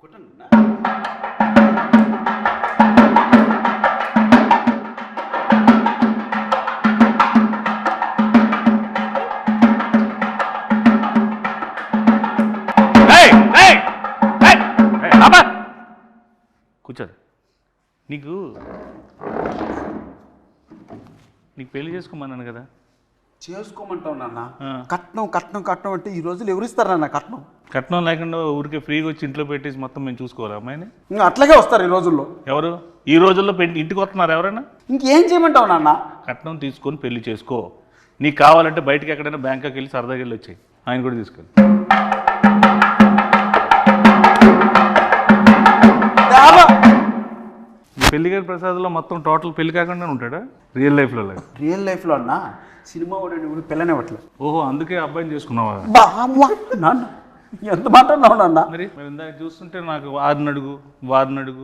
కూర్చోదు. నీకు పెళ్లి చేసుకోమన్నాను కదా. చేసుకోమంటావు నాన్న. కట్నం కట్నం కట్నం అంటే ఈ రోజులు ఎవరిస్తారు నాన్న కట్నం? కట్నం లేకుండా ఊరికే ఫ్రీగా వచ్చి ఇంట్లో పెట్టేసి మొత్తం మేము చూసుకోవాలి అమ్మాయిని. అట్లాగే వస్తారు ఈ రోజుల్లో. ఎవరు ఈ రోజుల్లో ఇంటికి వస్తున్నారు ఎవరైనా? ఇంకేం చేయమంటావు నాన్న? కట్నం తీసుకొని పెళ్లి చేసుకో. నీకు కావాలంటే బయటకి ఎక్కడైనా బ్యాంకాకి వెళ్ళి సరదాగా వెళ్ళి వచ్చాయి. ఆయన కూడా తీసుకెళ్ళి. పెళ్లి గారి ప్రసాద్లో మొత్తం టోటల్ పెళ్లి కాకుండా ఉంటాడా రియల్ లైఫ్లో? రియల్ లైఫ్లో అన్నా సినిమా వాడు పిల్లని ఇవ్వట్లేదు. ఓహో, అందుకే అబ్బాయిని చేసుకున్నావా? నాన్న ఎంత మాట్లాడినావు నాన్న? మరి ఇందాక చూస్తుంటే నాకు వారిని అడుగు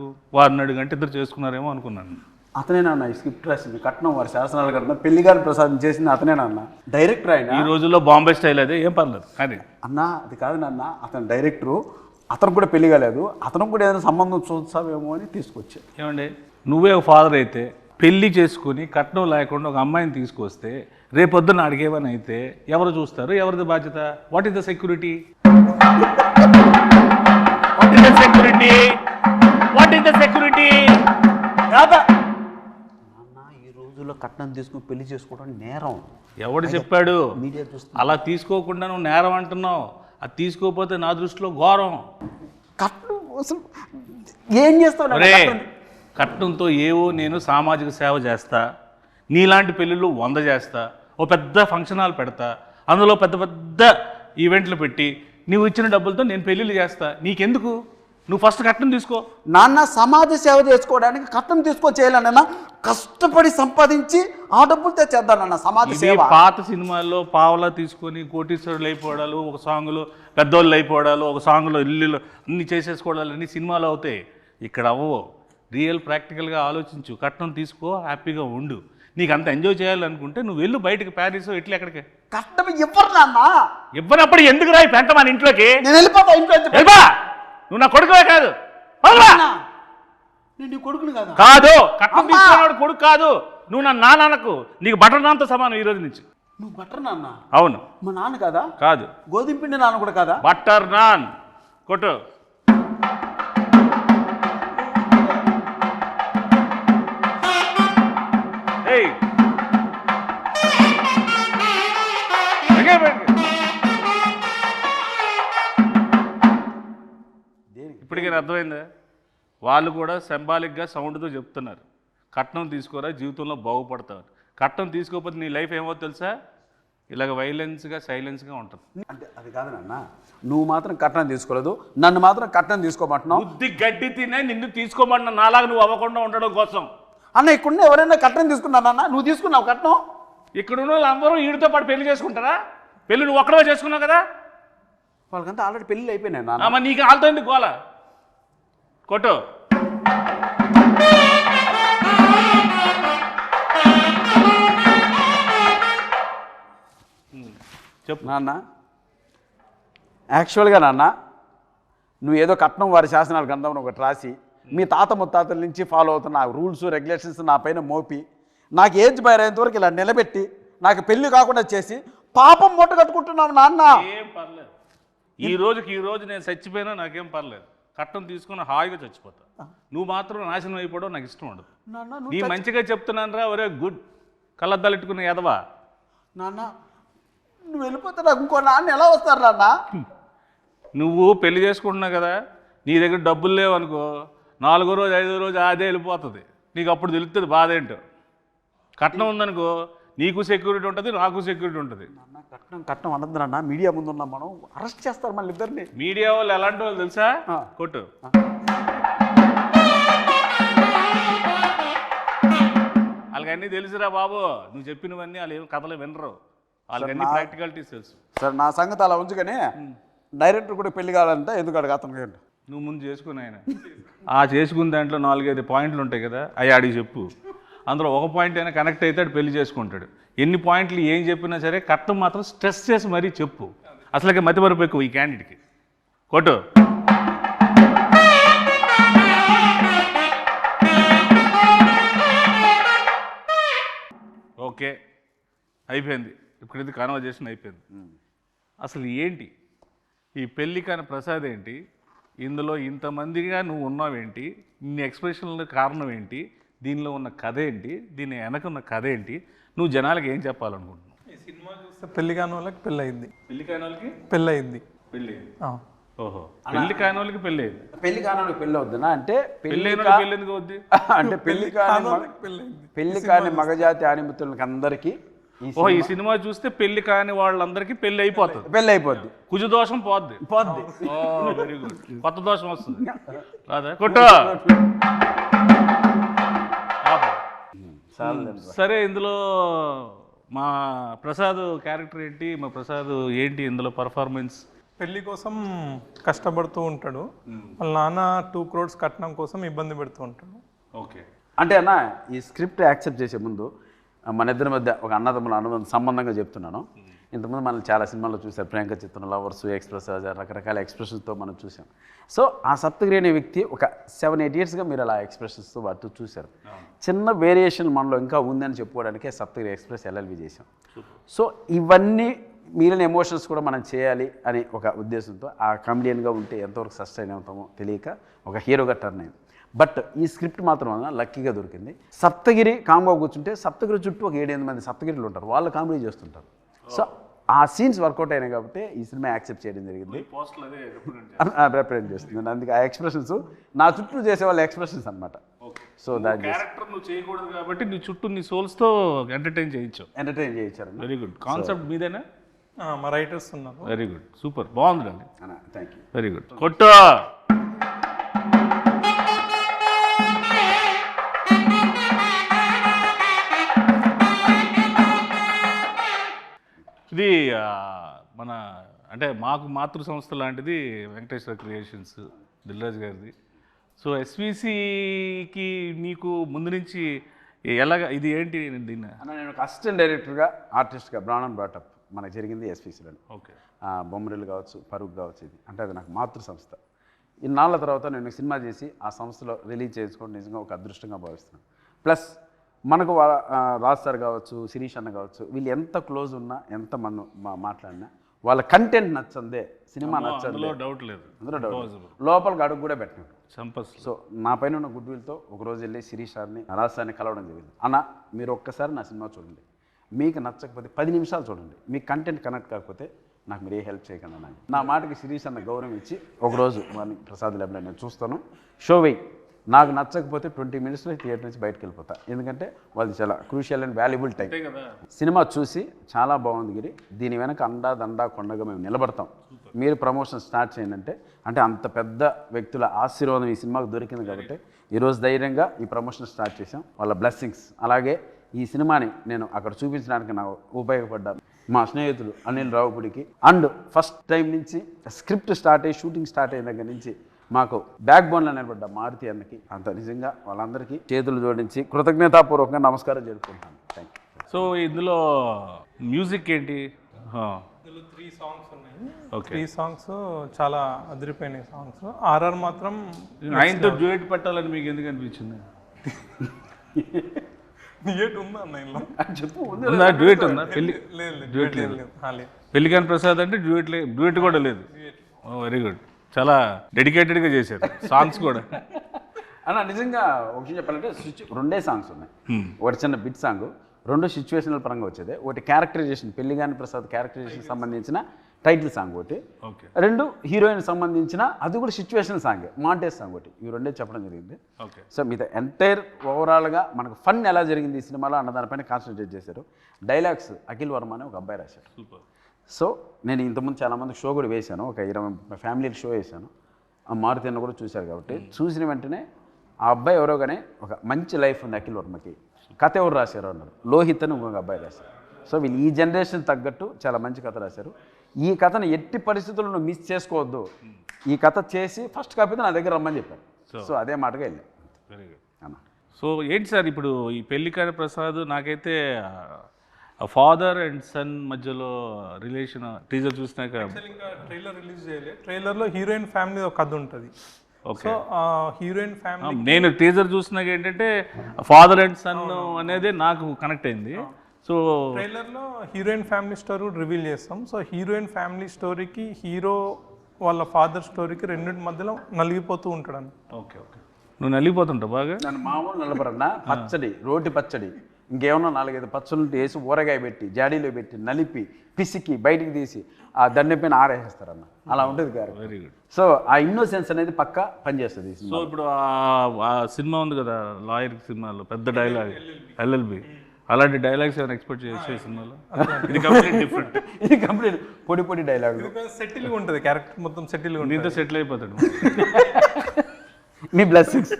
అంటే ఇద్దరు చేసుకున్నారేమో అనుకున్నాను. అతనే నాన్న ఈ స్క్రిప్ట్ రాసింది, కట్నం వారి శాసనాలు కట్టిన పెళ్లి గారి ప్రసాదం చేసింది అతనే నాన్న. డైరెక్టర్ ఆయన. ఈ రోజుల్లో బాంబే స్టైల్ అదే, ఏం పర్లేదు. కానీ అన్న అది కాదు నాన్న, అతను డైరెక్టరు. అతను కూడా పెళ్లి కాలేదు, అతను కూడా ఏదైనా సంబంధం చూస్తావేమో అని తీసుకొచ్చా. ఏమండి, నువ్వే ఒక ఫాదర్ అయితే పెళ్లి చేసుకుని కట్నం లేకుండా ఒక అమ్మాయిని తీసుకొస్తే రేపొద్దున అడిగేవని అయితే ఎవరు చూస్తారు? ఎవరిది బాధ్యత? What is the security? ఈ రోజుల్లో కట్నం తీసుకుని పెళ్లి చేసుకోవడం నేరం. ఎవడు చెప్పాడు? మీడియా చూస్తుంది. అలా తీసుకోకుండా నువ్వు నేరం అంటున్నావు. అది తీసుకోకపోతే నా దృష్టిలో ఘోరం. కట్నం అసలు ఏం చేస్తావు? కట్నంతో ఏవో నేను సామాజిక సేవ చేస్తా, నీలాంటి పెళ్ళిళ్ళు 100 చేస్తా, ఓ పెద్ద ఫంక్షన్ హాల్ పెడతా, అందులో పెద్ద పెద్ద ఈవెంట్లు పెట్టి నువ్వు ఇచ్చిన డబ్బులతో నేను పెళ్ళిళ్ళు చేస్తా. నీకెందుకు? నువ్వు ఫస్ట్ కట్నం తీసుకో. నాన్న సమాజ సేవ చేసుకోవడానికి కట్నం చేయాలన్నా కష్టపడి సంపాదించి ఆ డబ్బులు తెచ్చేద్దానన్న సమాజ సేవ. పాత సినిమాల్లో పావలా తీసుకొని కోటీశ్వరులు అయిపోవడాలు, ఒక సాంగ్లో పెద్దోళ్ళు అయిపోవడాలు, ఒక సాంగ్లో ఇల్లు అన్ని చేసేసుకోవడాలు అన్ని సినిమాలు అవుతాయి. ఇక్కడ అవ్వవు. రియల్ ప్రాక్టికల్గా ఆలోచించు. కట్నం తీసుకో, హ్యాపీగా ఉండు. నీకు అంత ఎంజాయ్ చేయాలనుకుంటే నువ్వు వెళ్ళు బయటకు, ప్యారిస్ ఇట్లా ఎక్కడికి. కట్నం ఇవ్వరు నాన్న. ఇవ్వనప్పుడు ఎందుకు రాయి పెంట మన ఇంట్లోకి? నేను వెళ్ళిపోతా ఇంట్లో. నువ్వు నా కొడుకువే కాదు. నేను కొడుకుని కాదు. కాదు, కట్నం తీసుకున్నాడు కొడుకు కాదు. నువ్వు నా నాన్నకు, నీకు బటర్ నాన్తో సమానం ఈ రోజు నుంచి. నువ్వు బటర్ నాన్న? అవును. మా నాన్న కాదా? కాదు. గోధుమ పిండి నాన్న కూడా కాదా? బటర్ నాన్ కొట్టు. ఇప్పటికీ అర్థమైందా? వాళ్ళు కూడా సింబాలిక్గా సౌండ్తో చెప్తున్నారు, కట్నం తీసుకోరా జీవితంలో బాగుపడతావు. కట్నం తీసుకోకపోతే నీ లైఫ్ ఏమో తెలుసా? ఇలాగ వైలెన్స్గా సైలెన్స్గా ఉంటుంది. అంటే అది కాదు నాన్న, నువ్వు మాత్రం కట్నం తీసుకోలేదు, నన్ను మాత్రం కట్నం తీసుకోమంటున్నావు. బుద్ధి గడ్డి తినే నిన్ను తీసుకోమంటున్నా, నాలాగా నువ్వు అవ్వకుండా ఉండడం కోసం. అన్న ఇక్కడ ఎవరైనా కట్నం తీసుకున్నానన్న? నువ్వు తీసుకున్నావు కట్నం? ఇక్కడున్న వాళ్ళందరూ వీడితో పాటు పెళ్లి చేసుకుంటారా? పెళ్లి నువ్వు ఒక్కడే చేసుకున్నావు కదా. వాళ్ళకంతా ఆల్రెడీ పెళ్ళి అయిపోయినాయి నాన్న. నీకు వాళ్ళతో ఎందుకు గోల? కొట్టు. చెప్పు నాన్న. యాక్చువల్గా నాన్న, నువ్వు ఏదో కట్నం వారి శాసనాలు గ్రంథం ఒకటి రాసి మీ తాత ముత్తాతల నుంచి ఫాలో అవుతున్న రూల్స్ రెగ్యులేషన్స్ నా పైన మోపి నాకు ఏజ్ బయరేంత వరకు ఇలా నిలబెట్టి నాకు పెళ్లి కాకుండా చేసి పాపం మూట కట్టుకుంటున్నావు నాన్న. ఏం పర్లేదు, ఈ రోజు నేను చచ్చిపోయినా నాకేం పర్లేదు. కట్నం తీసుకుని హాయిగా చచ్చిపోతా. నువ్వు మాత్రం నాశనం అయిపోవడం నాకు ఇష్టం ఉండదు. నీ మంచిగా చెప్తున్నాను రా. ఒరే గుడ్ కళ్ళద్దాలెట్టుకున్న ఎదవా. నాన్న నువ్వు వెళ్ళిపోతే నాకు ఇంకో నాన్న ఎలా వస్తారు నాన్న? నువ్వు పెళ్లి చేసుకుంటున్నావు కదా, నీ దగ్గర డబ్బులు లేవనుకో, 4వ రోజు 5వ రోజు అదే వెళ్ళిపోతుంది. నీకు అప్పుడు తెలుస్తుంది బాధ ఏంటో. కట్నం ఉందనుకో, నీకు సెక్యూరిటీ ఉంటుంది, నాకు సెక్యూరిటీ ఉంటుంది. కట్నం అనద్దు నాన్న, మీడియా ముందు ఉన్నాం మనం, అరెస్ట్ చేస్తారు మళ్ళీ ఇద్దరిని. మీడియా వాళ్ళు ఎలాంటి వాళ్ళు తెలుసా? కొట్టు. వాళ్ళకన్నీ తెలుసురా బాబు. నువ్వు చెప్పినవన్నీ వాళ్ళు ఏం కథలు వినరు. వాళ్ళకన్నీ ప్రాక్టికాలిటీస్ తెలుసు. సరే నా సంగతి అలా ఉంచుకొని డైరెక్టర్ కూడా పెళ్లి కావాలంటే ఎందుకు అడగ అతను? నువ్వు ముందు చేసుకుని ఆయన ఆ చేసుకున్న దాంట్లో 4-5 పాయింట్లు ఉంటాయి కదా, అవి అడిగి చెప్పు. అందులో ఒక పాయింట్ అయినా కనెక్ట్ అవుతాడు, పెళ్లి చేసుకుంటాడు. ఎన్ని పాయింట్లు ఏం చెప్పినా సరే కట్నం మాత్రం స్ట్రెస్ చేసి మరీ చెప్పు. అసలుకే మతిమరుపు ఎక్కువ ఈ క్యాండిడేట్కి. కొట్టు. ఓకే అయిపోయింది, ఇప్పుడు ఇది కాన్వర్జేషన్ అయిపోయింది. అసలు ఏంటి ఈ పెళ్ళి కాని ప్రసాద్ ఏంటి, ఇందులో ఇంతమందిగా నువ్వు ఉన్నావేంటి, ఇన్ని ఎక్స్ప్రెషన్ల కారణం ఏంటి, దీనిలో ఉన్న కథ ఏంటి, దీని వెనక ఉన్న కథ ఏంటి, నువ్వు జనాలకు ఏం చెప్పాలనుకుంటున్నావు? ఈ సినిమా చూస్తే పెళ్లి కాని వాళ్ళకి పెళ్ళి అయింది, పెళ్లి కాని వాళ్ళకి పెళ్ళి అయింది. పెళ్ళి, ఓహో పెళ్లి కాని వాళ్ళకి పెళ్ళి అయింది. పెళ్లి కాని పెళ్ళి అవుతుందా అంటే పెళ్ళి పెళ్ళి ఎందుకు అవుద్ది? అంటే పెళ్లి కాని పెళ్లి కాని మగజాతి ఆనిమితులకి అందరికీ ఓహో ఈ సినిమా చూస్తే పెళ్లి కాని వాళ్ళందరికీ పెళ్లి అయిపోతుంది, పెళ్ళి అయిపోద్ది, కుజ దోషం పోద్ది. వెరీ గుడ్, కొత్త దోషం వస్తుంది అదే కొట్టు. సరే, ఇందులో మా ప్రసాద్ క్యారెక్టర్ ఏంటి, మా ప్రసాద్ ఏంటి ఇందులో పర్ఫార్మెన్స్? పెళ్లి కోసం కష్టపడుతూ ఉంటాడు, వాళ్ళ నాన్న 2 crores కట్నం కోసం ఇబ్బంది పెడుతూ ఉంటాడు. ఓకే, అంటే అన్న ఈ స్క్రిప్ట్ యాక్సెప్ట్ చేసే ముందు మన ఇద్దరి మధ్య ఒక అన్నదమ్ముల అనుబంధం సంబంధంగా చెప్తున్నాను. ఇంతకుముందు మనం చాలా సినిమాల్లో చూసాం, ప్రియాంక చిత్రం, లవర్స్, ఎక్స్ప్రెస్, రకరకాల ఎక్స్ప్రెషన్స్తో మనం చూసాం. సో ఆ సప్తగిరి అనే వ్యక్తి ఒక 7-8 yearsగా మీరు అలా ఎక్స్ప్రెషన్స్తో వాటితో చూశారు. చిన్న వేరియేషన్ మనలో ఇంకా ఉందని చెప్పుకోవడానికే సప్తగిరి ఎక్స్ప్రెస్ ఎల్ఎల్బి చేసాం. సో ఇవన్నీ మిగిలిన ఎమోషన్స్ కూడా మనం చేయాలి అనే ఒక ఉద్దేశంతో ఆ కామెడియన్గా ఉంటే ఎంతవరకు సస్టైన్ అవుతామో తెలియక ఒక హీరోగా టర్న్ అయింది. బట్ ఈ స్క్రిప్ట్ మాత్రం లక్కీగా దొరికింది. సప్తగిరి కామ్గా కూర్చుంటే సప్తగిరి చుట్టూ ఒక 7-8 మంది సప్తగిరిలు ఉంటారు, వాళ్ళు కామెడీ చేస్తుంటారు. సో ఆ సీన్స్ వర్కౌట్ అయినాయి కాబట్టి ఈ సినిమా యాక్సెప్ట్ చేయడం జరిగింది, రిప్రజెంట్ చేస్తుంది. అందుకే ఆ ఎక్స్ప్రెషన్స్ నా చుట్టూ చేసే వాళ్ళ ఎక్స్ప్రెషన్స్ అనమాట. సో దాని క్యారెక్టర్ నువ్వు చేయకూడదు కాబట్టి నీ చుట్టూ నీ సోల్స్తో ఎంటర్టైన్ చేయించారు. వెరీ గుడ్, కాన్సెప్ట్ మీదేనా? మా రైటర్స్ ఉన్నారు. వెరీ గుడ్, సూపర్, బాగుందండి. Thank you. వెరీ గుడ్, కొట్టు. ఇది మన అంటే మాకు మాతృ సంస్థ లాంటిది వెంకటేశ్వర క్రియేషన్స్, దిల్రాజు గారిది. సో ఎస్విసికి నీకు ముందు నుంచి ఎలాగ ఇది ఏంటి దీన్ని? నేను ఒక అసిస్టెంట్ డైరెక్టర్గా ఆర్టిస్ట్గా బ్రాన్ అండ్ బ్రాటప్ మనకు జరిగింది ఎస్విసిలో. ఓకే, బొమ్మరిల్లు కావచ్చు, పరుగు కావచ్చు, ఇది అంటే అది నాకు మాతృ సంస్థ. ఇన్నాళ్ళ తర్వాత నేను సినిమా చేసి ఆ సంస్థలో రిలీజ్ చేసుకోవడం నిజంగా ఒక అదృష్టంగా భావిస్తున్నాను. ప్లస్ మనకు రాజ్ సార్ కావచ్చు, శిరీష్ అన్న కావచ్చు, వీళ్ళు ఎంత క్లోజ్ ఉన్నా, ఎంత మనం మాట్లాడినా వాళ్ళ కంటెంట్ నచ్చందే, సినిమా నచ్చందే, డౌట్ లేదు, అందులో డౌట్, లోపలికి అడుగు కూడా పెట్టినాడు. సో నా పైన ఉన్న గుడ్ విల్తో ఒకరోజు వెళ్ళి శిరీష్ సార్ని, రాజ్ సార్ని కలవడం జరిగింది. అన్న మీరు ఒక్కసారి నా సినిమా చూడండి, మీకు నచ్చకపోతే 10 నిమిషాలు చూడండి, మీ కంటెంట్ కనెక్ట్ కాకపోతే నాకు మీరు ఏ హెల్ప్ చేయకండి అన్న. నా మాటకి శిరీష్ అన్న గౌరవం ఇచ్చి ఒకరోజు వారిని ప్రసాద్ ల్యాబ్లో నేను చూస్తాను, షో వెయ్యి, నాకు నచ్చకపోతే 20 minutesలో థియేటర్ నుంచి బయటకు వెళ్ళిపోతా, ఎందుకంటే వాళ్ళు చాలా crucial and valuable time. Cinema చూసి చాలా బాగుంది గిరి, దీని వెనక అండా దండా కొండగా మేము నిలబడతాం, మీరు ప్రమోషన్ స్టార్ట్ చేయండి అంటే అంత పెద్ద వ్యక్తుల ఆశీర్వాదం ఈ సినిమాకు దొరికింది కాబట్టి ఈరోజు ధైర్యంగా ఈ ప్రమోషన్ స్టార్ట్ చేసాం, వాళ్ళ బ్లెస్సింగ్స్. అలాగే ఈ సినిమాని నేను అక్కడ చూపించడానికి నాకు ఉపయోగపడ్డాను మా స్నేహితులు అనిల్ రావుపూడికి. అండ్ ఫస్ట్ టైం నుంచి స్క్రిప్ట్ స్టార్ట్ అయ్యి షూటింగ్ స్టార్ట్ అయిన దగ్గర నుంచి మాకు బ్యాక్ బోన్లో నిలబడ్డ మారుతి అన్నకి, అంత నిజంగా వాళ్ళందరికీ చేతులు జోడించి కృతజ్ఞతాపూర్వకంగా నమస్కారం జరుపుకుంటాను. Thank you. సో ఇందులో మ్యూజిక్ ఏంటి? ఇందులో 3 songs ఉన్నాయి. ఓకే, 3 songs చాలా అదిరిపోయినాయి సాంగ్స్. ఆర్ఆర్ మాత్రం ఆయనతో డ్యూయట్ పెట్టాలని మీకు ఎందుకు అనిపించింది? డ్యూయట్ ఉందా అన్న ఇందులో? చెప్పు. ఉందా డ్యూయట్ ఉందా? డ్యూయట్ లేదు. పెళ్లికాని ప్రసాద్ అంటే డ్యూయట్ కూడా లేదు. వెరీ గుడ్, చాలా డెడికేటెడ్గా చేశారు సాంగ్స్ కూడా. అన్న నిజంగా ఒక విషయం చెప్పాలంటే 2 songs ఉన్నాయి. ఒకటి చిన్న బిట్ సాంగ్, 2 సిచ్యువేషనల్ పరంగా వచ్చేది. ఒకటి క్యారెక్టరైజేషన్, పెళ్లిగాని ప్రసాద్ క్యారెక్టరైజేషన్ సంబంధించిన టైటిల్ సాంగ్ ఒకటి, 2 హీరోయిన్ సంబంధించిన అది కూడా సిచ్యువేషన్ సాంగ్, మాంటేజ్ సాంగ్ ఒకటి. ఇవి 2 చెప్పడం జరిగింది. సో మిగతా ఎంటైర్ ఓవరాల్గా మనకు ఫన్ ఎలా జరిగింది ఈ సినిమాలో అన్న దానిపైన కాన్సన్ట్రేట్ చేశారు. డైలాగ్స్ అఖిల్ వర్మ అనే ఒక అబ్బాయి రాశారు. సో నేను ఇంతకుముందు చాలామంది షో కూడా వేశాను, ఒక 20 ఫ్యామిలీకి షో వేశాను. ఆ మారుతి అన్న కూడా చూశారు కాబట్టి చూసిన వెంటనే ఆ అబ్బాయి ఎవరో కానీ ఒక మంచి లైఫ్ ఉంది అఖిల్ వర్మకి, కథ ఎవరు రాశారు అన్నారు, లోహిత్ అని ఇంకొక అబ్బాయి రాశారు. సో వీళ్ళు ఈ జనరేషన్ తగ్గట్టు చాలా మంచి కథ రాశారు. ఈ కథను ఎట్టి పరిస్థితుల్లో మిస్ చేసుకోవద్దు, ఈ కథ చేసి ఫస్ట్ కాపీ నా దగ్గర రమ్మని చెప్పారు. సో అదే మాటగా వెళ్ళాను. వెరీ గుడ్ అన్న. సో ఏంటి సార్ ఇప్పుడు ఈ పెళ్లికాని ప్రసాద్, నాకైతే ఫాదర్ అండ్ సన్ మధ్యలో రిలేషన్ టీజర్ చూసినాక, ఇంకా ట్రైలర్ రిలీజ్ చేయలేదు. ట్రైలర్లో హీరోయిన్ ఫ్యామిలీ ఒక కథ ఉంటుంది. సో హీరోయిన్ ఫ్యామిలీ నేను టీజర్ చూసినాక ఏంటంటే ఫాదర్ అండ్ సన్ అనేది నాకు కనెక్ట్ అయింది. సో ట్రైలర్లో హీరోయిన్ ఫ్యామిలీ స్టోరీ కూడా రివీల్ చేస్తాం. సో హీరోయిన్ ఫ్యామిలీ స్టోరీకి హీరో వాళ్ళ ఫాదర్ స్టోరీకి రెండింటి మధ్యలో నలిగిపోతూ ఉంటాడు. ఓకే ఓకే, నువ్వు నలిగిపోతుంటావు బాగా. నన్ను మామూలు నలపరన్నా పచ్చడి, రోటి పచ్చడి, ఇంకేమన్నా 4-5 పచ్చళ్ళు వేసి ఊరగాయ పెట్టి జాడీలో పెట్టి నలిపి పిసికి బయటికి తీసి ఆ దండె పైన ఆరేస్తారన్న. అలా ఉంటుంది గారు. Very good. సో ఆ ఇన్నోసెన్స్ అనేది పక్కా పనిచేస్తుంది. సో ఇప్పుడు ఆ సినిమా ఉంది కదా లాయర్ సినిమాలో పెద్ద డైలాగ్ ఎల్ఎల్బి, అలాంటి డైలాగ్స్ ఏమైనా ఎక్స్పెక్ట్ చేసే సినిమాలో? ఇది కంప్లీట్ డిఫరెంట్. ఇది కంప్లీట్ పొడి పొడి డైలాగ్, సెటిల్గా ఉంటుంది, క్యారెక్టర్ మొత్తం సెటిల్గా ఉంటుంది. దీంతో సెటిల్ అయిపోతాడు. మీ బ్లెస్సింగ్స్.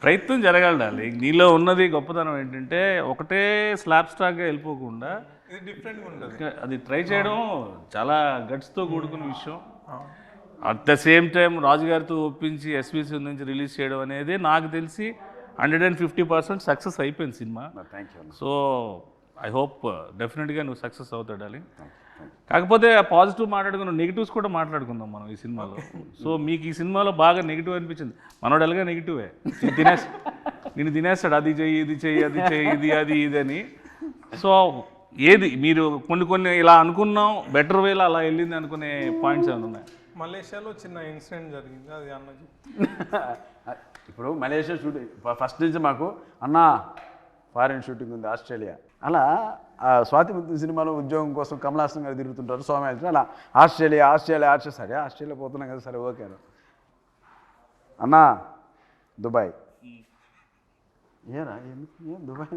ప్రయత్నం జరగాలి డార్లింగ్. నీలో ఉన్నది గొప్పతనం ఏంటంటే ఒకటే స్లాబ్ స్టాక్గా వెళ్ళిపోకుండా ఇది డిఫరెంట్గా ఉంటుంది. అది ట్రై చేయడం చాలా గట్స్తో కూడుకున్న విషయం. అట్ ద సేమ్ టైం రాజుగారితో ఒప్పించి ఎస్విసి నుంచి రిలీజ్ చేయడం అనేది నాకు తెలిసి 150% సక్సెస్ అయిపోయింది cinema. Thank you. So I hope డెఫినెట్గా నువ్వు సక్సెస్ అవుతావు డార్లింగ్. కాకపోతే పాజిటివ్ మాట్లాడుకున్న నెగిటివ్స్ కూడా మాట్లాడుకుందాం మనం ఈ సినిమాలో. సో మీకు ఈ సినిమాలో బాగా నెగిటివ్ అనిపించింది. మనోడు ఎలాగా నెగిటివే, నేను తినేస్తాడు, అది చెయ్యి ఇది చెయ్యి అది చెయ్యి ఇది అది ఇది అని. సో ఏది మీరు కొన్ని ఇలా అనుకున్నాం బెటర్ వేలో అలా వెళ్ళింది అనుకునే పాయింట్స్ ఏమైనా ఉన్నాయి? మలేషియాలో చిన్న ఇన్సిడెంట్ జరిగింది, అది అన్న ఇప్పుడు మలేషియా షూటింగ్ ఫస్ట్ నుంచి మాకు అన్న ఫారిన్ షూటింగ్ ఉంది ఆస్ట్రేలియా. అలా స్వాతి ముత్యం సినిమాలో ఉద్యోగం కోసం కమలాసన్ గారు తిరుగుతుంటారు సోమయాజు. అలా ఆస్ట్రేలియా సరే ఆస్ట్రేలియా పోతున్నాం కదా, సరే ఓకే అన్నా దుబాయ్. ఏరా ఏం దుబాయ్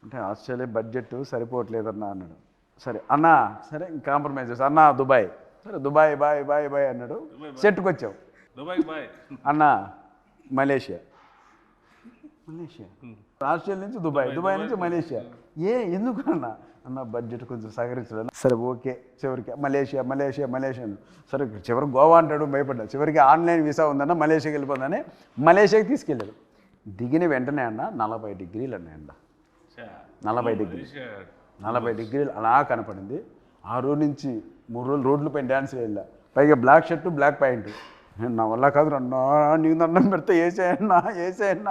అంటే ఆస్ట్రేలియా బడ్జెట్ సరిపోవట్లేదన్నా అన్నాడు. సరే అన్నా సరే కాంప్రమైజ్ చేస్తా అన్నా దుబాయ్. సరే దుబాయ్ బాయ్ అన్నాడు. సెట్కి వచ్చావు. దుబాయ్ బాయ్ అన్నా మలేషియా. ఆస్ట్రేలియా నుంచి దుబాయ్ నుంచి మలేషియా. ఎందుకు అన్న బడ్జెట్ కొంచెం సహకరించడం. సరే ఓకే చివరికి మలేషియా. సరే చివరికి గోవా అంటాడు, భయపడ్డా. చివరికి ఆన్లైన్ వీసా ఉందన్న మలేషియాకి వెళ్ళిపోతుందని మలేషియాకి తీసుకెళ్ళాడు. దిగిన వెంటనే అన్న 40 డిగ్రీలు అన్న ఎండ. 40 డిగ్రీలు అలా కనపడింది. ఆ రోజు నుంచి 3 రోజులు రోడ్ల పైన డ్యాన్స్ వెళ్ళా. పైగా బ్లాక్ షర్టు బ్లాక్ ప్యాంటు. నా వల్ల కాదు అన్నా, నీకు దండం పెడితే వేసేయన్నా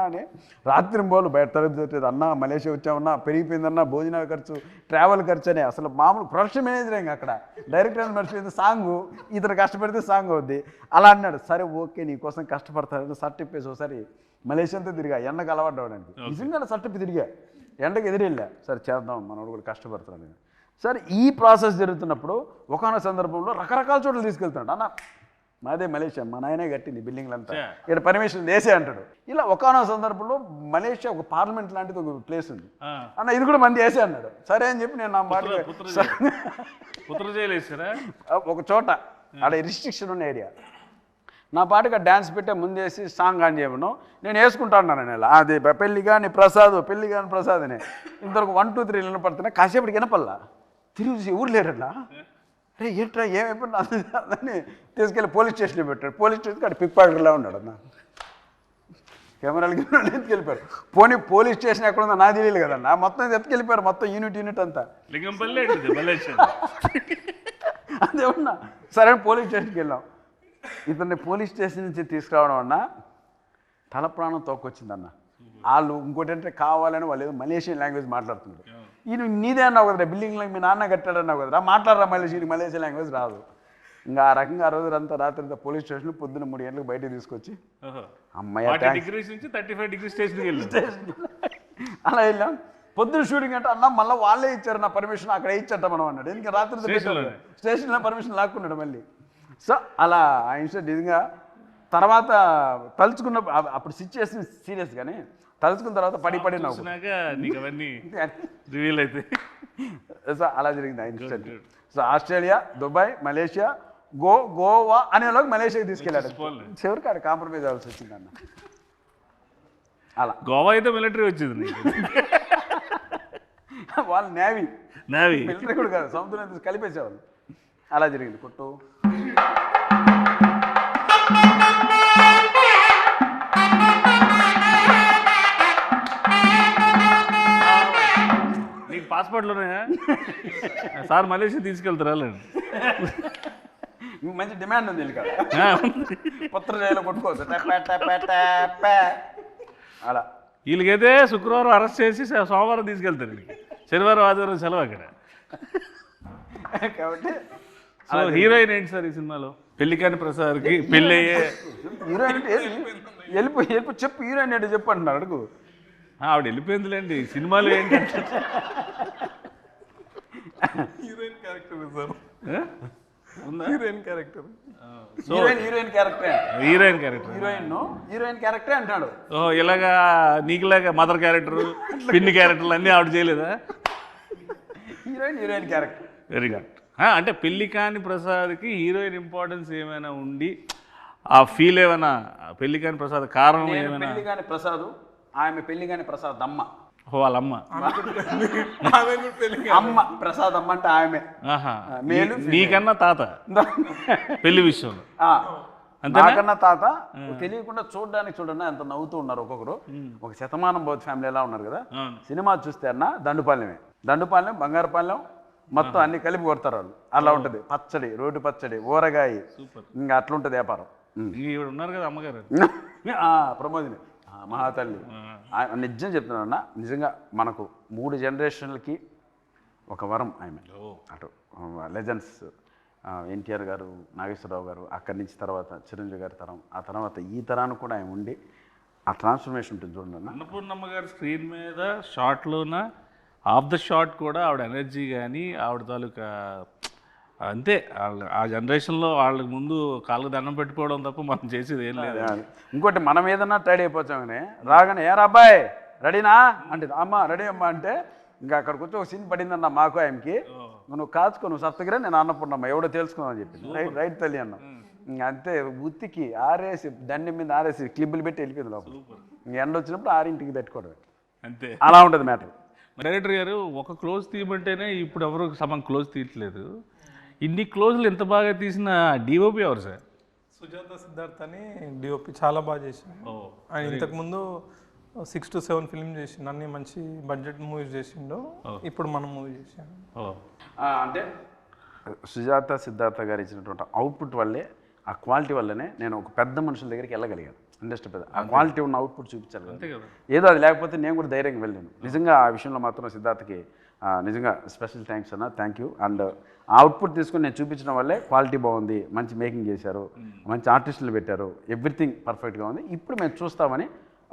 అని రాత్రి పోలు బయట తరగతి అన్న మలేషియా వచ్చామన్నా, పెరిగిపోయిందన్నా భోజనాల ఖర్చు ట్రావెల్ ఖర్చు అని. అసలు మామూలు ప్రొడక్షన్ మేనేజర్ ఇంకా అక్కడ డైరెక్టర్ మర్చిపోయింది సాంగు, ఇతను కష్టపడితే సాంగ్ అవుద్ది అలా అన్నాడు. సరే ఓకే నీకోసం కష్టపడతాడు. సర్టిఫికేట్స్ ఒకసారి మలేషియాతో తిరిగా ఎండకు అలవాటు అవడానికి. నిజంగా సర్టిఫికేట్ తిరిగా ఎండకు ఎదురెళ్ళా. సరే చేద్దాం మనోడు కూడా కష్టపడతాడు. సరే ఈ ప్రాసెస్ జరుగుతున్నప్పుడు ఒకనొక సందర్భంలో రకరకాల చోట్ల తీసుకెళ్తున్నాడు. అన్న మాదే మలేషియా, మా నాయనే కట్టింది బిల్డింగ్లంతా, ఇక్కడ పర్మిషన్ వేసే అంటాడు. ఇలా ఒకనొక సందర్భంలో మలేషియా ఒక పార్లమెంట్ లాంటిది ఒక ప్లేస్ ఉంది అన్న, ఇది కూడా మంది వేసే అన్నాడు. సరే అని చెప్పి నేను నా మాట ఒక చోట అక్కడ రిస్ట్రిక్షన్ ఉన్న ఏరియా నా పాటుగా డ్యాన్స్ పెట్టే ముందేసి సాంగ్ ఆన్ చేయమను నేను వేసుకుంటాను. నేను అది పెళ్ళి కానీ ప్రసాద్ అని ఇంతవరకు 1 2 3 వినపడుతున్నాయి. కాసేపటికి వినపల్లా తిరిగి ఎవరు లేరట్లా. అరే ఏంట్రా ఏమైపోయినా అని తీసుకెళ్ళి పోలీస్ స్టేషన్లో పెట్టాడు. పోలీస్ స్టేషన్కి అక్కడ పిక్ పాకెట్లా ఉన్నాడు అన్న. కెమెరాలు ఎత్తుకెళ్ళిపోయారు. పోలీస్ స్టేషన్ ఎక్కడ ఉందో నాకు తెలియదు కదన్న. మొత్తం ఎత్తుకెళ్ళిపోయారు, మొత్తం యూనిట్ అంతా. అదేమన్నా సరే పోలీస్ స్టేషన్కి వెళ్ళాం. ఇతన్ని పోలీస్ స్టేషన్ నుంచి తీసుకురావడం అన్న తల ప్రాణం తోకొచ్చిందన్న. వాళ్ళు ఇంకోటి అంటే కావాలని వాళ్ళు ఏదో మలేషియన్ లాంగ్వేజ్ మాట్లాడుతున్నారు. ఈయన నీదే అన్నావు కదరా, బిల్డింగ్లో మీ నాన్న కట్టాడన్నావు కదరా, మాట్లాడరా మలేషియన్ లాంగ్వేజ్ రాదు. ఇంకా ఆ రకంగా ఆ రోజు అంతా రాత్రి పోలీస్ స్టేషన్ పొద్దున్న 3 గంటలకు బయటకు తీసుకొచ్చి అమ్మాయి అలా వెళ్ళాం. పొద్దున్న షూటింగ్ అంటే అన్న మళ్ళీ వాళ్ళే ఇచ్చారు నా పర్మిషన్, అక్కడ ఇచ్చట మనం అన్నాడు. ఇంకా రాత్రి స్టేషన్లో పర్మిషన్ లాక్కున్నాడు మళ్ళీ. సో అలా ఆ ఇన్సిడెంట్ నిజంగా తర్వాత తలుచుకున్న అప్పుడు సిచ్యువేషన్ సీరియస్ కానీ తలుచుకున్న తర్వాత పడి నవ్వు. సో అలా జరిగింది ఆ incident. So Australia, Dubai, Malaysia, Goa అనేలోకి మలేషియాకి తీసుకెళ్ళాడు. చివరికి ఆడ కాంప్రమైజ్ అవ్వాల్సి వచ్చింది అన్న. అలా గోవా అయితే మిలిటరీ వచ్చింది, వాళ్ళు నేవీ మిలిటరీ కూడా కాదు, సముద్రం కలిపేసేవాళ్ళు. అలా జరిగింది కొట్టు. నీకు పాస్పోర్ట్లోనే సార్ మలేషియా తీసుకెళ్తారా? మంచి డిమాండ్ ఉంది పత్ర జైలు కొట్టుకోవచ్చు అలా. వీళ్ళకైతే శుక్రవారం అరెస్ట్ చేసి సోమవారం తీసుకెళ్తారు వీళ్ళకి, శనివారం ఆదివారం సెలవు అక్కడ. కాబట్టి సో హీరోయిన్ ఏంటి సార్ ఈ సినిమాలో? పెళ్లికాని ప్రసాద్కి పెళ్ళి అయ్యే హీరోయిన్ అంటే వెళ్ళిపో చెప్పు, హీరోయిన్ ఏంటో చెప్పు అంటున్నారు, అడుగు. ఆవిడ వెళ్ళిపోయిందిలేండి, సినిమాలో ఏంటంటే హీరోయిన్ క్యారెక్టర్ సార్, ఉందా? Heroine character. హీరోయిన్ క్యారెక్టరే, హీరోయిన్ క్యారెక్టర్. హీరోయిన్ క్యారెక్టరే అంటాడు. ఓ ఇలాగా నీకులాగా మదర్ క్యారెక్టర్, పిన్ని క్యారెక్టర్లు అన్నీ ఆవిడ చేయలేదా? Heroine character. Very good. అంటే పెళ్లి కాని ప్రసాద్కి హీరోయిన్ ఇంపార్టెన్స్ ఏమైనా ఉండి ఆ ఫీల్ ఏమైనా, పెళ్లి కాని ప్రసాద్ కారణం ఏమైనా? పెళ్లి కాని ప్రసాద్, ఆమె పెళ్లి కాని ప్రసాద్ అమ్మ. వాళ్ళ అమ్మ అమ్మ ప్రసాద్ అమ్మ అంటే ఆమె. మేలు నీకన్నా తాత పెళ్లి విషయంలో నాకన్నా తాత. తెలియకుండా చూడండి ఎంత నవ్వుతూ ఉన్నారు ఒక్కొక్కరు. ఒక శతమానం బౌద్ధ ఫ్యామిలీ ఎలా ఉన్నారు కదా. సినిమా చూస్తే అన్న దండుపాలెం బంగారుపాలెం మొత్తం అన్ని కలిపి కొడతారు వాళ్ళు. అలా ఉంటుంది పచ్చడి, రోడ్డు పచ్చడి, ఊరగాయ, ఇంకా అట్లుంటుంది వ్యాపారం. ఉన్నారు కదా అమ్మగారు ప్రమోదిని మహాతల్లి. నిజం చెప్తున్నాను, నిజంగా మనకు 3 జనరేషన్లకి ఒక వరం ఆమె. అటు లెజెండ్స్ ఎన్టీఆర్ గారు, నాగేశ్వరరావు గారు, అక్కడి నుంచి తర్వాత చిరంజీవి గారి తరం, ఆ తర్వాత ఈ తరానికి కూడా ఆయన ఉండి ఆ ట్రాన్స్ఫర్మేషన్ ఉంటుంది చూడండి అన్న. అన్నపూర్ణమ్మ గారు స్క్రీన్ మీద షార్ట్లోన ఆఫ్ ద షాట్ కూడా ఆవిడ ఎనర్జీ కానీ ఆవిడ తాలూకా అంతే. ఆ జనరేషన్లో వాళ్ళకి ముందు కాళ్ళకు దండం పెట్టుకోవడం తప్ప మనం చేసేది ఏం లేదు. ఇంకోటి మనం ఏదన్నా రెడీ అయిపోతామని రాగానే ఏరా అబ్బాయి రెడీనా అంటే అమ్మ రెడీ అమ్మా అంటే ఇంకా అక్కడికి వచ్చి ఒక సీన్ పడిందన్న మాకు ఆయనకి. నువ్వు కాచుకో, నువ్వు సత్తగిరా, నేను అన్నపూర్ణమ్మ ఎవడో తెలుసుకుందామని చెప్పి రైట్ తల్లి అన్న. ఇంకా అంతే ఉత్తికి ఆరేసి దండం మీద ఆరేసి క్లిబ్బులు పెట్టి వెళ్ళిపోయింది లోపల. ఇంక ఎండ వచ్చినప్పుడు 6ంటికి పెట్టుకోవడం అంతే. అలా ఉంటుంది మ్యాటర్. డైరెక్టర్ గారు ఒక క్లోజ్ తీయమంటేనే ఇప్పుడు ఎవరు సగం క్లోజ్ తీయట్లేదు. ఇన్ని క్లోజ్లు ఎంత బాగా తీసిన డిఓపి ఎవరు సార్? సుజాత సిద్ధార్థ్ అని డిఓపి చాలా బాగా చేసిండు. ఆయన ఇంతకుముందు 6 to 7 ఫిల్మ్ చేసిండు, అన్ని మంచి బడ్జెట్ మూవీస్ చేసిండు. ఇప్పుడు మనం మూవీ చేసాము. అంటే సుజాత సిద్ధార్థ గారు ఇచ్చినటువంటి అవుట్పుట్ వల్లే, ఆ క్వాలిటీ వల్లనే నేను ఒక పెద్ద మనుషుల దగ్గరికి వెళ్ళగలిగాను. ఇండస్ట్రీ పెద్ద ఆ క్వాలిటీ ఉన్న అవుట్పుట్ చూపించాలి కదా. ఏదో అది లేకపోతే నేను కూడా ధైర్యంగా వెళ్ళాను. నిజంగా ఆ విషయంలో మాత్రం సిద్ధార్థకి నిజంగా స్పెషల్ థ్యాంక్స్ అన్న, థ్యాంక్ యూ. అండ్ ఆ అవుట్పుట్ తీసుకొని నేను చూపించడం వల్లే క్వాలిటీ బాగుంది, మంచి మేకింగ్ చేశారు, మంచి ఆర్టిస్టులు పెట్టారు, ఎవ్రీథింగ్ పర్ఫెక్ట్గా ఉంది, ఇప్పుడు మేము చూస్తామని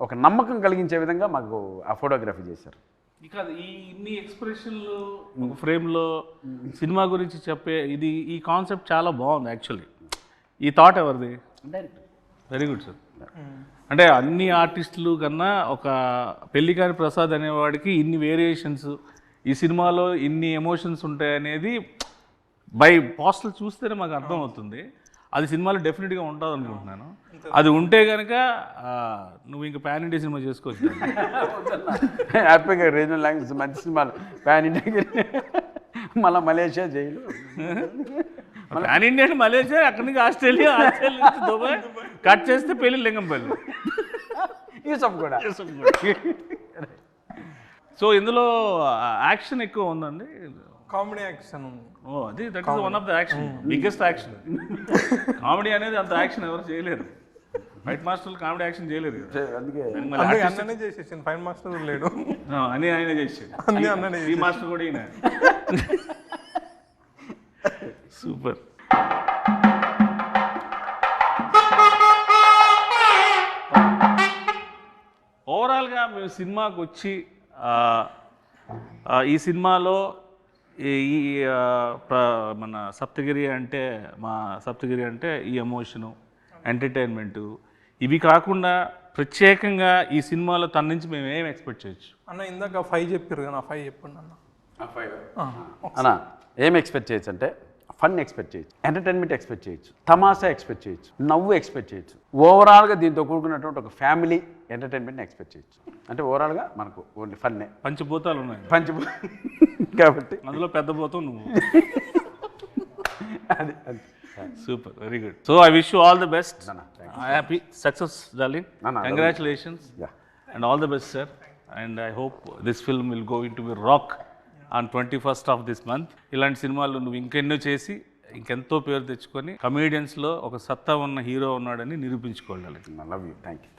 ఒక నమ్మకం కలిగించే విధంగా మాకు ఆ ఫోటోగ్రఫీ చేశారు. ఇక ఈ ఇన్ని ఎక్స్ప్రెషన్లు ఒక ఫ్రేమ్లో సినిమా గురించి చెప్పే ఈ కాన్సెప్ట్ చాలా బాగుంది యాక్చువల్లీ. ఈ థాట్ ఎవరిది? డైరెక్ట్. Very good sir. అంటే అన్ని ఆర్టిస్టులు కన్నా ఒక పెళ్లికాని ప్రసాద్ అనేవాడికి ఇన్ని వేరియేషన్స్, ఈ సినిమాలో ఇన్ని ఎమోషన్స్ ఉంటాయనేది బై పోస్టల్ చూస్తేనే మాకు అర్థం అవుతుంది. అది సినిమాలో డెఫినెట్గా ఉంటుంది అనుకుంటున్నాను. అది ఉంటే కనుక నువ్వు ఇంకా పాన్ ఇండియా సినిమా చేసుకోవచ్చు. హ్యాపీగా రీజనల్ లాంగ్వేజ్ మంచి సినిమాలు పాన్ ఇండియా, మళ్ళీ Malaysia jail, pan India Malaysia, అక్కడి నుంచి ఆస్ట్రేలియా నుంచి దుబాయ్, కట్ చేస్తే పెళ్ళి లింగంపల్లి, యూసఫ్ కూడా. సో ఇందులో యాక్షన్ ఎక్కువ ఉందండి, కామెడీ యాక్షన్ ఉంది. అది that is one of the action, biggest action. Comedy అనేది అంత యాక్షన్ ఎవరు చేయలేరు. ఫైట్ మాస్టర్లు కామెడీ యాక్షన్ చేయలేరు. అందుకే అన్ననే చేసేసాను, ఫైట్ మాస్టర్ లేడు అని ఆయన చేసాడు. ఈ మాస్టర్ కూడా ఈయన. సూపర్. ఓవరాల్గా మేము సినిమాకి వచ్చి ఈ సినిమాలో ఈ మన సప్తగిరి అంటే ఈ ఎమోషను, ఎంటర్టైన్మెంటు, ఇవి కాకుండా ప్రత్యేకంగా ఈ సినిమాలో తన నుంచి మేము ఏం ఎక్స్పెక్ట్ చేయొచ్చు అన్న? ఇందాక 5 చెప్పారు కదా, 5 చెప్పండి అన్న. అన్న ఏం ఎక్స్పెక్ట్ చేయొచ్చు అంటే ఫన్ ఎక్స్పెక్ట్ చేయొచ్చు, ఎంటర్టైన్మెంట్ ఎక్స్పెక్ట్ చేయొచ్చు, తమాషా ఎక్స్పెక్ట్ చేయొచ్చు, నవ్వు ఎక్స్పెక్ట్ చేయొచ్చు. ఓవరాల్గా దీంతో కూడుకున్నటువంటి ఒక ఫ్యామిలీ ఎంటర్టైన్మెంట్ని ఎక్స్పెక్ట్ చేయొచ్చు. అంటే ఓవరాల్గా మనకు ఓన్లీ ఫన్నే. పంచభూతాలు ఉన్నాయి కాబట్టి అందులో పెద్ద భూతం నువ్వు. అది super, very good. So I wish you all the best. Happy success darling, congratulations and all the best sir. And I hope this film will go in to be rock on 21st of this month. ఇలాంటి సినిమాలు నువ్వు ఇంకెన్నో చేసి ఇంకెంతో పేరు తెచ్చుకొని కమేడియన్స్లో ఒక సత్తా ఉన్న హీరో ఉన్నాడని నిరూపించుకోవాలి. Love you, thank you.